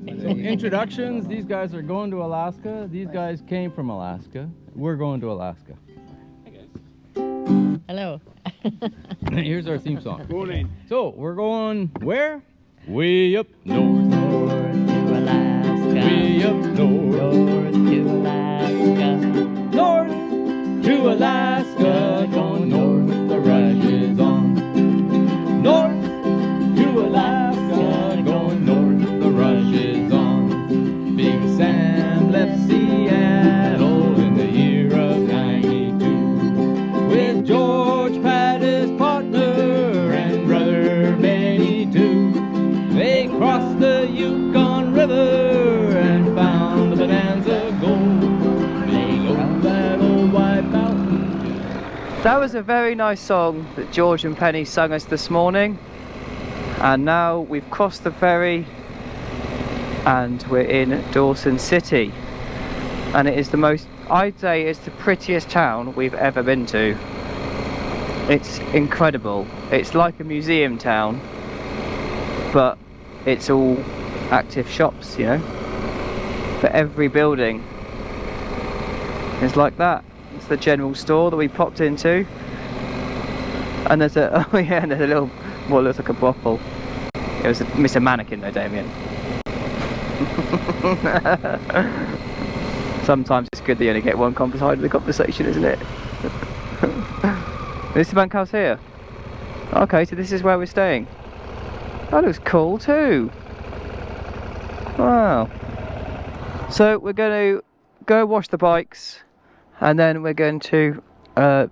So introductions, these guys are going to Alaska. These guys came from Alaska. We're going to Alaska. Hello. Here's our theme song. Morning. So we're going where? Way up north. North to Alaska. Way up north. North to Alaska. North to Alaska. Going north, the rush is on. North to Alaska. Going north, the rush is on. Big Sam left Seattle in the year of 92 with George Pat his partner and brother Benny too. They crossed the Yukon River and found the bonanza gold. They owned that old white mountain. That was a very nice song that George and Penny sung us this morning. And now we've crossed the ferry and we're in Dawson City. And it is the most, I'd say it's the prettiest town we've ever been to. It's incredible. It's like a museum town, but it's all active shops, you know. For every building is like that. It's the general store that we popped into. And there's a, oh yeah, and there's a little, what looks like a brothel. It was Mr. Mannequin though, Damian. Sometimes it's good that you only get one side of the conversation, isn't it? Is the bunkhouse here? Okay, so this is where we're staying. That looks cool too. Wow. So we're going to go wash the bikes and then we're going to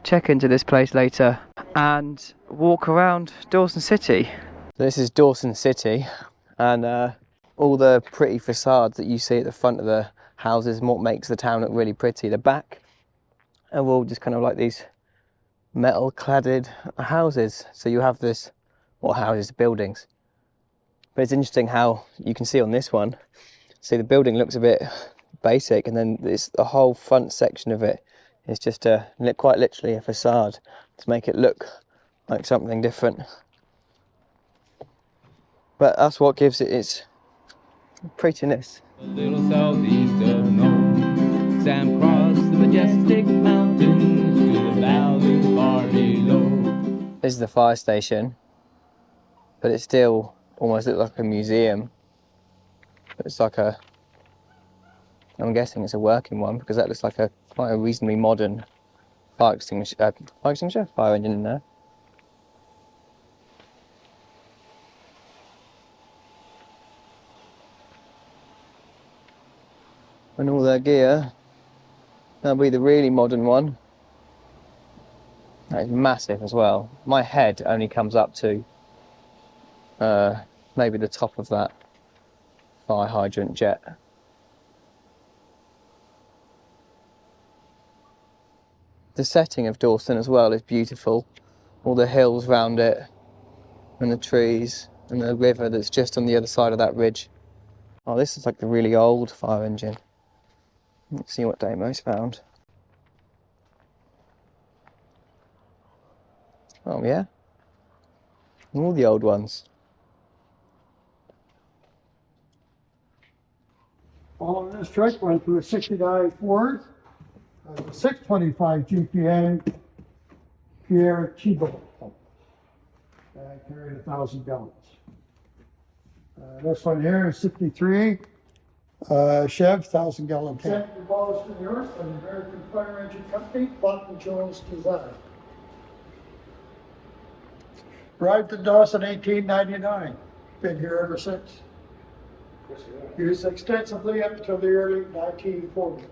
check into this place later and walk around Dawson City. This is Dawson City, and all the pretty facades that you see at the front of the houses and what makes the town look really pretty. The back are all just kind of like these metal cladded houses. So you have this, what houses, buildings. But it's interesting how you can see on this one, see the building looks a bit basic, and then this, the whole front section of it is just quite literally a facade to make it look like something different. But that's what gives it its prettiness. A little southeast of Nome, Sam crossed the majestic mountains to the valley far below. This is the fire station, but it still almost looks like a museum. It's like a, I'm guessing it's a working one because that looks like a quite a reasonably modern fire extinguisher, fire engine in there. And all their gear, that'll be the really modern one. That is massive as well. My head only comes up to maybe the top of that fire hydrant jet. The setting of Dawson as well is beautiful. All the hills round it, and the trees, and the river that's just on the other side of that ridge. Oh, this is like the really old fire engine. Let's see what Damo's found. Oh yeah, all the old ones. Following this truck went through a 69 Ford, a 625 GPA Pierre Chibo. Carried 1,000 gallons. This one here is 63 Chev 1,000-gallon tank. Demolished in the earth by the American Fire Engine Company, Button Jones design. Arrived in Dawson 1899. Been here ever since. Used extensively up until the early 1940s.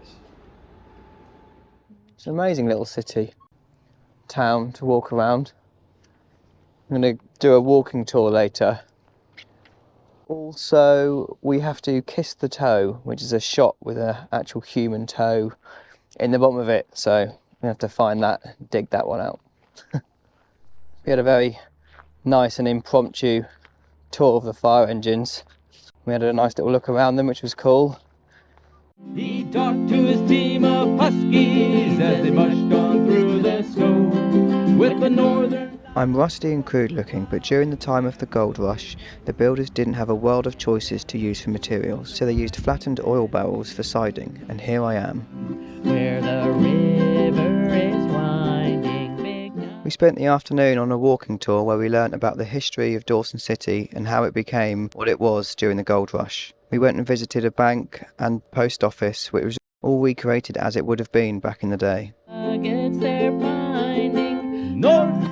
It's an amazing little city, town to walk around. I'm going to do a walking tour later. Also, we have to kiss the toe, which is a shot with an actual human toe in the bottom of it. So we have to find that, dig that one out. We had a very nice and impromptu tour of the fire engines. We had a nice little look around them, which was cool. He talked to his team of huskies as they mushed on through the snow with the northern I'm rusty and crude looking, but during the time of the gold rush, the builders didn't have a world of choices to use for materials, so they used flattened oil barrels for siding, and here I am. Where the river is winding, big. We spent the afternoon on a walking tour where we learnt about the history of Dawson City and how it became what it was during the gold rush. We went and visited a bank and post office, which was all recreated as it would have been back in the day. Nuggets they're finding. North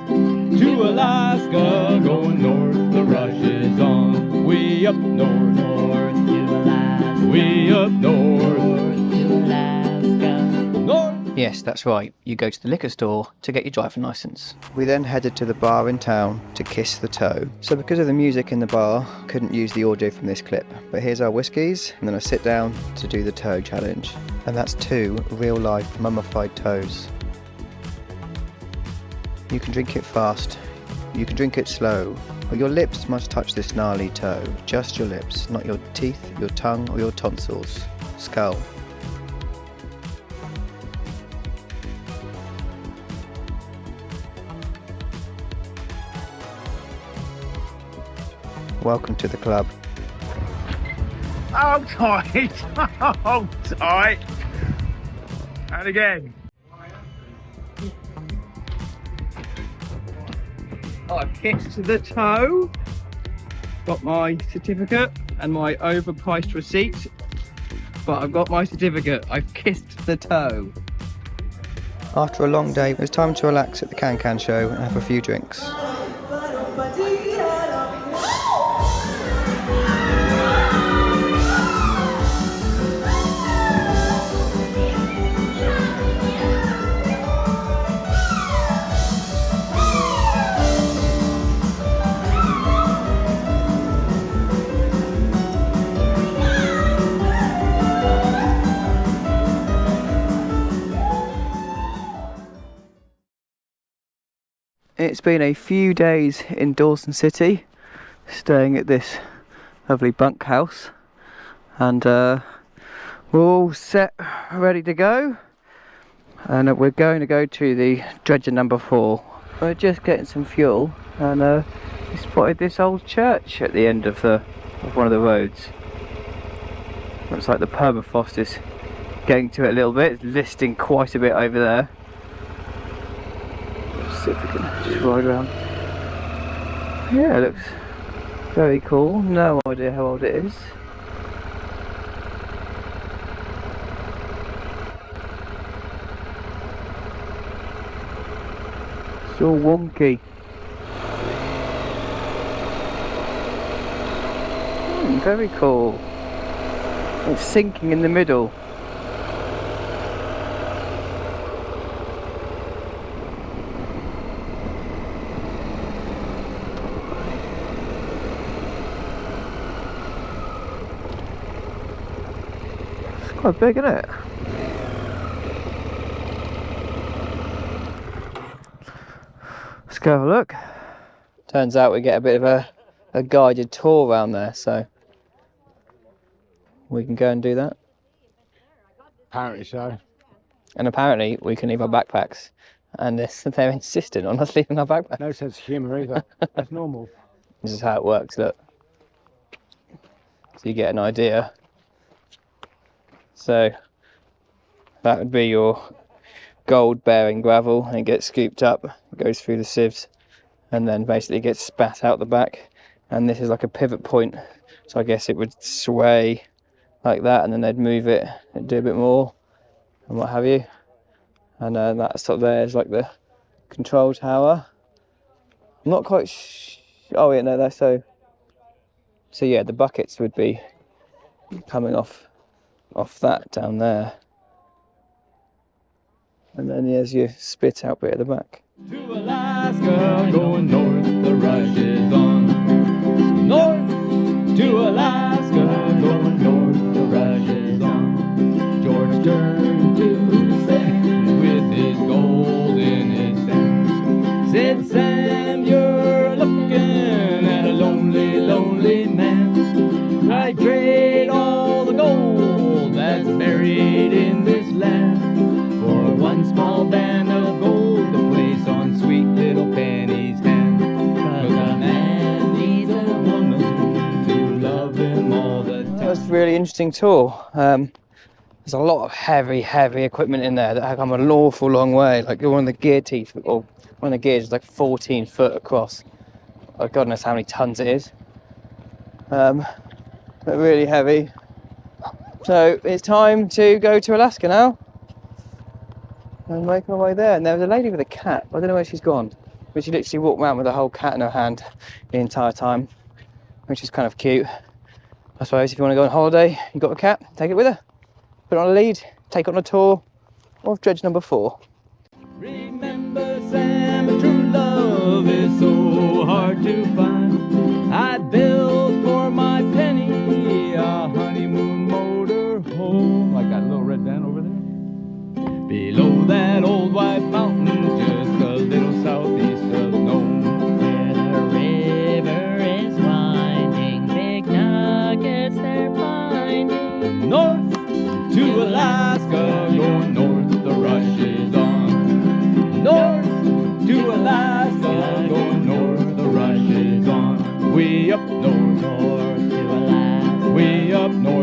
to Alaska, going north, the rush is on. Way up north, North to Alaska. way up north, North to Alaska. north. Yes, that's right, you go to the liquor store to get your driving licence. We then headed to the bar in town to kiss the toe. So because of the music in the bar, couldn't use the audio from this clip, but here's our whiskies and then I sit down to do the toe challenge. And that's 2 real life mummified toes. You can drink it fast, you can drink it slow, but your lips must touch this gnarly toe. Just your lips, not your teeth, your tongue or your tonsils. Skull. Welcome to the club. Oh, tight! Oh, tight! And again. I've kissed the toe, got my certificate and my overpriced receipt, but I've got my certificate, I've kissed the toe. After a long day, it was time to relax at the Can show and have a few drinks. It's been a few days in Dawson City, staying at this lovely bunkhouse, and we're all set, ready to go, and we're going to go to the Dredge number 4. We're just getting some fuel, and we spotted this old church at the end of one of the roads. Looks like the permafrost is getting to it a little bit, it's listing quite a bit over there. See if we can just ride around. Yeah, it looks very cool. No idea how old it is. It's all wonky. Very cool. It's sinking in the middle. Quite big, isn't it? Let's go have a look. Turns out we get a bit of a guided tour around there, so we can go and do that. Apparently so. And apparently we can leave our backpacks, and they're insistent on us leaving our backpacks. No sense of humour either. That's normal. This is how it works, look. So you get an idea. So that would be your gold bearing gravel, and it gets scooped up, it goes through the sieves, and then basically gets spat out the back. And this is like a pivot point, so I guess it would sway like that, and then they'd move it and do a bit more and what have you. And that top there is like the control tower. I'm not quite oh yeah, no, that's so yeah, the buckets would be coming off that down there, and then there's your spit out bit at the back. To Alaska, going north, the rush is on. North to Alaska, going north, the rush is on. George turned to Sam with his gold in his hand. Said, Sam, you're looking at a lonely, lonely man. I trade all the gold that's buried in this land for one small band of gold to place on sweet little Penny's hand. really interesting tour. There's a lot of heavy equipment in there that have come an awful long way. Like one of the gear teeth, or one of the gears is like 14 foot across. Oh, God knows how many tons it is. But really heavy. So it's time to go to Alaska now and make our way there. And there was a lady with a cat. I don't know where she's gone, but she literally walked around with a whole cat in her hand the entire time, which is kind of cute. I suppose if you want to go on holiday, you've got a cat, take it with her. Put it on a lead, take it on a tour of Dredge number 4. Remember, Sam, true love is so hard to find. I built for my penny a honeymoon motor home. Like that little red van over there. Below that old white mountain, just a little southeast of Nome. Where the river is winding, big nuggets they're finding. North to Alaska, going north, the rush is on. North to Alaska, going north, the rush is on. Way up north, North to Alaska. way up north.